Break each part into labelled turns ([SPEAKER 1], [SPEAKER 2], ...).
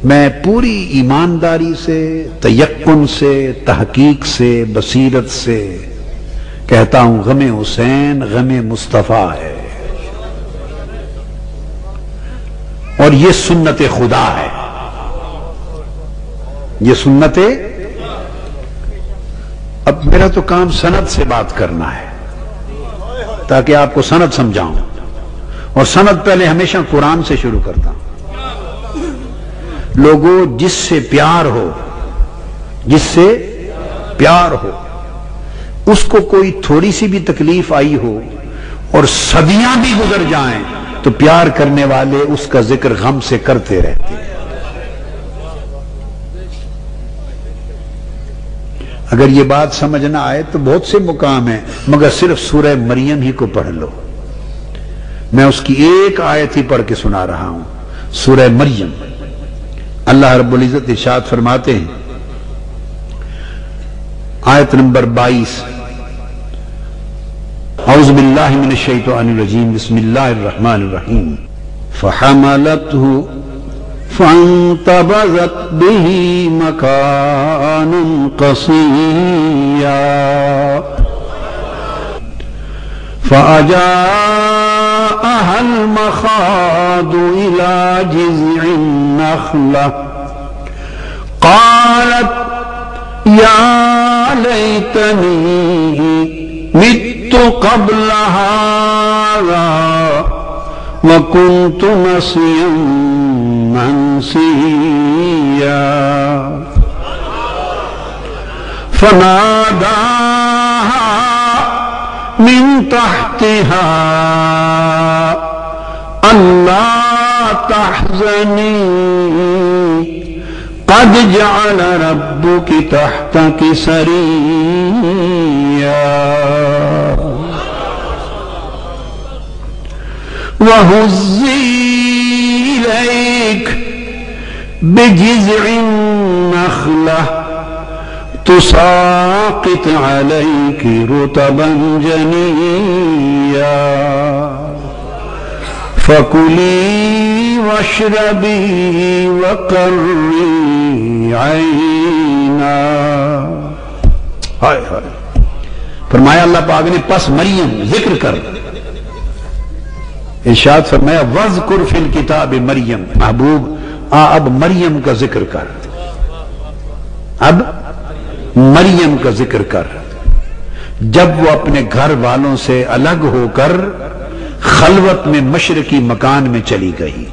[SPEAKER 1] میں پوری ایمانداری سے، تیقن سے، تحقیق سے، بصیرت سے کہتا ہوں غم حسین غم مصطفیٰ ہے، اور یہ سنت خدا ہے، یہ سنت۔ اب میرا تو کام سند سے بات کرنا ہے تاکہ آپ کو سند سمجھاؤں، اور سند پہلے ہمیشہ قرآن سے شروع کرتا ہوں۔ لوگوں، جس سے پیار ہو، جس سے پیار ہو، اس کو کوئی تھوڑی سی بھی تکلیف آئی ہو اور صدیاں بھی گزر جائیں تو پیار کرنے والے اس کا ذکر غم سے کرتے رہتے ہیں۔ اگر یہ بات سمجھ نہ آئے تو بہت سے مقام ہیں، مگر صرف سورہ مریم ہی کو پڑھ لو۔ میں اس کی ایک آیت ہی پڑھ کے سنا رہا ہوں، سورہ مریم۔ اللہ رب العزت ارشاد فرماتے ہیں، آیت نمبر 22، اعوذ باللہ من الشیطان الرجیم، بسم اللہ الرحمن الرحیم، فحملته فانتبذت به مكانا قصيا فأجاءها المخاض إلى جذع النخلة قالت يا ليتني مت قبل هذا وكنت نسيا منسيا فناداها من تحتها ألا تحزني قد جعل ربك تحتك سريا وهزي إليك بجذع النخلة تساقط عليك رطبا جنيا فكلي واشربي وقري عينا۔ ہائے ہائے، فرمایا اللہ پاک نے پس مریم ذکر کر، ارشاد فرمایا وَاذْكُرْ فِي الْكِتَابِ مریم، محبوب اب مریم کا ذکر کر، اب مریم کا ذکر کر، جب وہ اپنے گھر والوں سے الگ ہو کر خلوت میں مشرقی مکان میں چلی گئی۔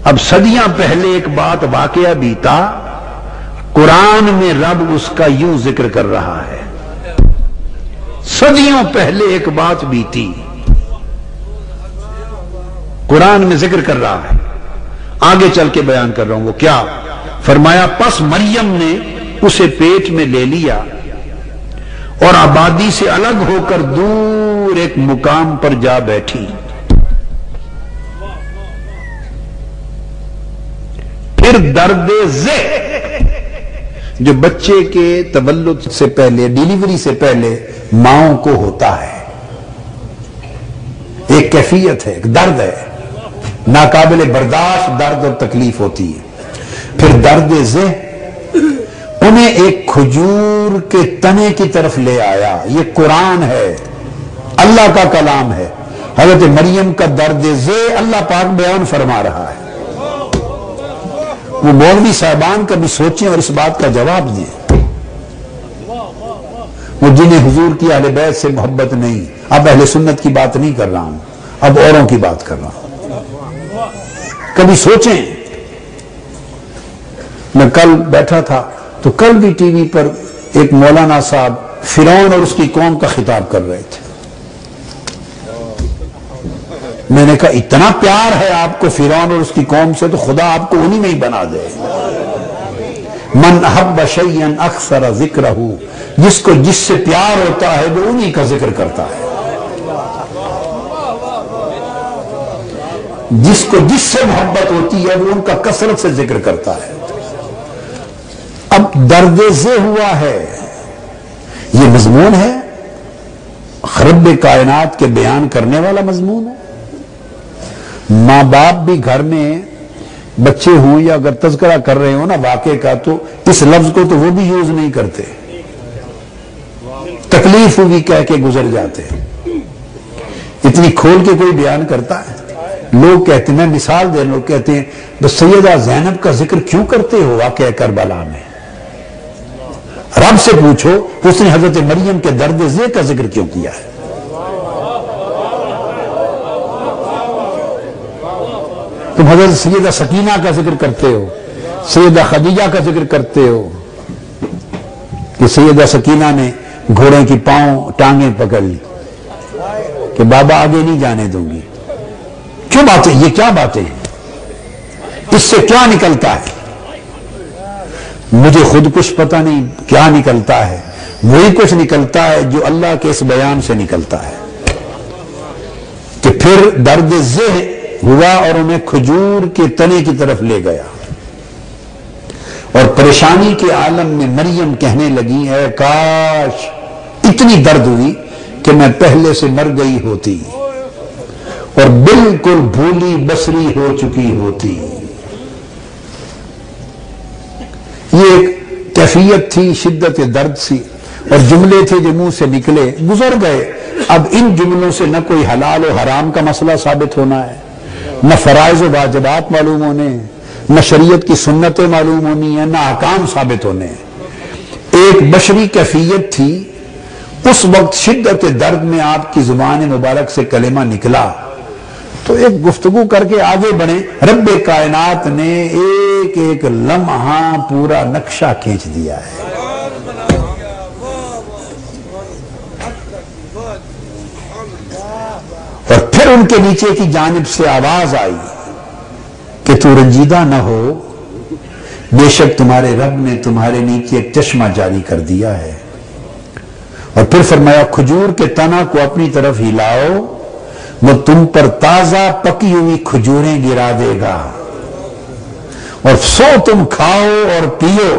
[SPEAKER 1] اب صدیاں پہلے ایک بات واقعہ بیتا، قرآن میں رب اس کا یوں ذکر کر رہا ہے، صدیوں پہلے ایک بات بیتی، قرآن میں ذکر کر رہا ہے، آگے چل کے بیان کر رہا ہوں وہ کیا۔ فرمایا پس مریم نے اسے پیٹ میں لے لیا اور آبادی سے الگ ہو کر دور ایک مقام پر جا بیٹھی، پھر درد ذہ جو بچے کے تولد سے پہلے، ڈیلیوری سے پہلے ماؤں کو ہوتا ہے، ایک کیفیت ہے، ایک درد ہے، ناقابل برداشت درد اور تکلیف ہوتی ہے۔ پھر درد ذہ انہیں ایک کھجور کے تنے کی طرف لے آیا، یہ قرآن ہے، اللہ کا کلام ہے، حضرت مریم کا درد ذہ اللہ پاک بیان فرما رہا ہے۔ وہ مولوی صاحبان کبھی سوچیں اور اس بات کا جواب دیں، وہ جنہیں حضور کی اہل بیت سے محبت نہیں، اب اہل سنت کی بات نہیں کر رہا ہوں، اب اوروں کی بات کر رہا ہوں، کبھی سوچیں۔ میں کل بیٹھا تھا تو کل بھی ٹی وی پر ایک مولانا صاحب فرعون اور اس کی قوم کا خطاب کر رہے تھے، میں نے کہا اتنا پیار ہے آپ کو فرعون اور اس کی قوم سے تو خدا آپ کو انہی میں ہی بنا دے۔ من احب شیئا اکثر ذکرہ، جس کو جس سے پیار ہوتا ہے وہ انہی کا ذکر کرتا ہے، جس کو جس سے محبت ہوتی ہے وہ ان کا کثرت سے ذکر کرتا ہے۔ اب درد ذہ ہوا ہے، یہ مضمون ہے، رب کائنات کے بیان کرنے والا مضمون ہے۔ ماں باپ بھی گھر میں بچے ہوں یا اگر تذکرہ کر رہے ہوں نا واقعے کا، تو اس لفظ کو تو وہ بھی یوز نہیں کرتے، تکلیف ہوئی کہہ کے گزر جاتے ہیں۔ اتنی کھول کے کوئی بیان کرتا ہے؟ لوگ کہتے ہیں، میں مثال دے، لوگ کہتے ہیں بس سیدہ زینب کا ذکر کیوں کرتے ہو واقعہ کربلا میں؟ رب سے پوچھو اس نے حضرت مریم کے درد ذہ کا ذکر کیوں کیا ہے؟ تم حضرت سیدہ سکینہ کا ذکر کرتے ہو، سیدہ خدیجہ کا ذکر کرتے ہو کہ سیدہ سکینہ نے گھوڑے کی پاؤں ٹانگیں پکڑ لی کہ بابا آگے نہیں جانے دوں گی۔ کیوں باتیں؟ یہ کیا باتیں ہیں؟ اس سے کیا نکلتا ہے؟ مجھے خود کچھ پتہ نہیں کیا نکلتا ہے، وہی کچھ نکلتا ہے جو اللہ کے اس بیان سے نکلتا ہے کہ پھر درد ذہ ہوا اور انہیں کھجور کے تنے کی طرف لے گیا، اور پریشانی کے عالم میں مریم کہنے لگی، اے کاش اتنی درد ہوئی کہ میں پہلے سے مر گئی ہوتی اور بالکل بھولی بسری ہو چکی ہوتی۔ یہ ایک کیفیت تھی، شدت درد سی، اور جملے تھے جو منہ سے نکلے گزر گئے۔ اب ان جملوں سے نہ کوئی حلال و حرام کا مسئلہ ثابت ہونا ہے، نہ فرائض و واجبات معلوم ہونے ہیں، نہ شریعت کی سنتیں معلوم ہونی ہیں، نہ احکام ثابت ہونے ہیں۔ ایک بشری کیفیت تھی، اس وقت شدت درد میں آپ کی زبان مبارک سے کلمہ نکلا تو ایک گفتگو کر کے آگے بڑھیں۔ رب کائنات نے ایک ایک لمحہ پورا نقشہ کھینچ دیا ہے۔ اور پھر ان کے نیچے کی جانب سے آواز آئی کہ تو رنجیدہ نہ ہو، بے شک تمہارے رب نے تمہارے نیچے ایک چشمہ جاری کر دیا ہے۔ اور پھر فرمایا کھجور کے تنا کو اپنی طرف ہلاؤ، وہ تم پر تازہ پکی ہوئی کھجوریں گرا دے گا، اور سو تم کھاؤ اور پیو،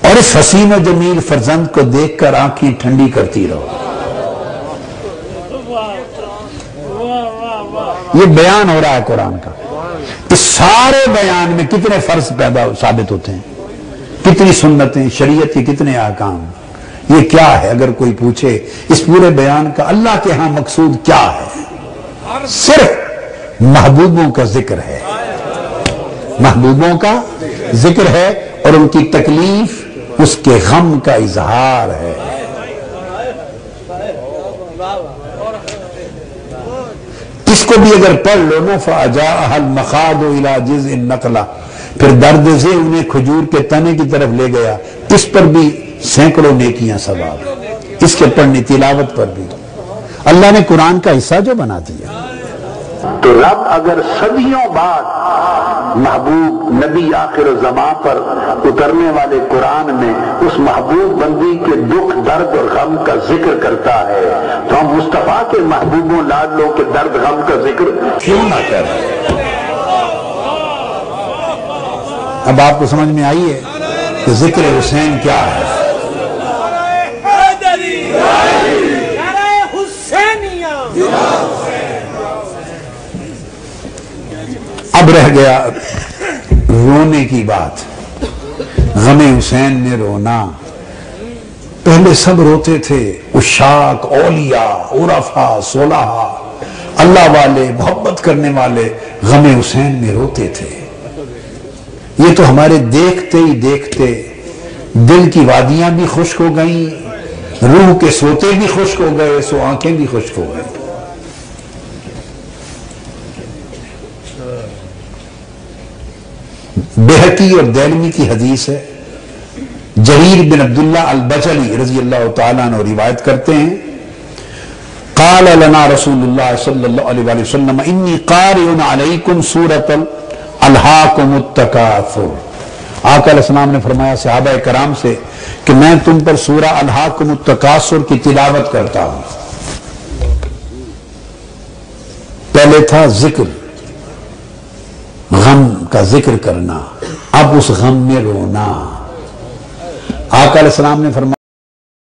[SPEAKER 1] اور اس حسین و جمیل فرزند کو دیکھ کر آنکھیں ٹھنڈی کرتی رہو۔ یہ بیان ہو رہا ہے قرآن کا۔ اس سارے بیان میں کتنے فرض پیدا ثابت ہوتے ہیں، کتنی سنتیں، شریعت کے کتنے احکام۔ یہ کیا ہے؟ اگر کوئی پوچھے اس پورے بیان کا اللہ کے ہاں مقصود کیا ہے؟ صرف محبوبوں کا ذکر ہے، محبوبوں کا ذکر ہے، اور ان کی تکلیف، اس کے غم کا اظہار ہے۔ اس کو بھی اگر پڑھ لو نا، فَأَجَاءَهَا الْمَخَاضُ إِلَى جِذْعِ النَّخْلَةِ، پھر درد سے انہیں کھجور کے تنے کی طرف لے گیا، اس پر بھی سینکڑوں نیکیاں ثواب، اس کے پڑھنے تلاوت پر بھی۔ اللہ نے قرآن کا حصہ جو بنا دیا۔ تو رب اگر صدیوں بعد محبوب نبی آخر زمان پر اترنے والے قرآن میں اس محبوب بندی کے دکھ، درد اور غم کا ذکر کرتا ہے، تو ہم مصطفیٰ کے محبوبوں لاڈلوں کے درد غم کا ذکر کیوں نہ کریں؟ اب آپ کو سمجھ میں آئی ہے کہ ذکر حسین کیا ہے؟ اب رہ گیا رونے کی بات، غم حسین نے رونا۔ پہلے سب روتے تھے، عشاق، اولیاء، عرفاء، صلحاء، اللہ والے، محبت کرنے والے غم حسین میں روتے تھے۔ یہ تو ہمارے دیکھتے ہی دیکھتے دل کی وادیاں بھی خشک ہو گئیں، روح کے سوتے بھی خشک ہو گئے، سو آنکھیں بھی خشک ہو گئیں۔ بہقی اور دیلمی کی حدیث ہے، جریر بن عبداللہ البجلی رضی اللہ تعالیٰ عنہ روایت کرتے ہیں، قال لنا رسول اللہ صلی اللہ علیہ وآلہ وسلم انی قارئ علیکم سورۃ الہاکم التکاثر۔ آقا علیہ السلام نے فرمایا صحابہ کرام سے کہ میں تم پر سورہ الہاکم التکاثر کی تلاوت کرتا ہوں۔ پہلے تھا ذکر، غم کا ذکر کرنا، اب اس غم میں رونا۔ آقا علیہ السلام نے فرمایا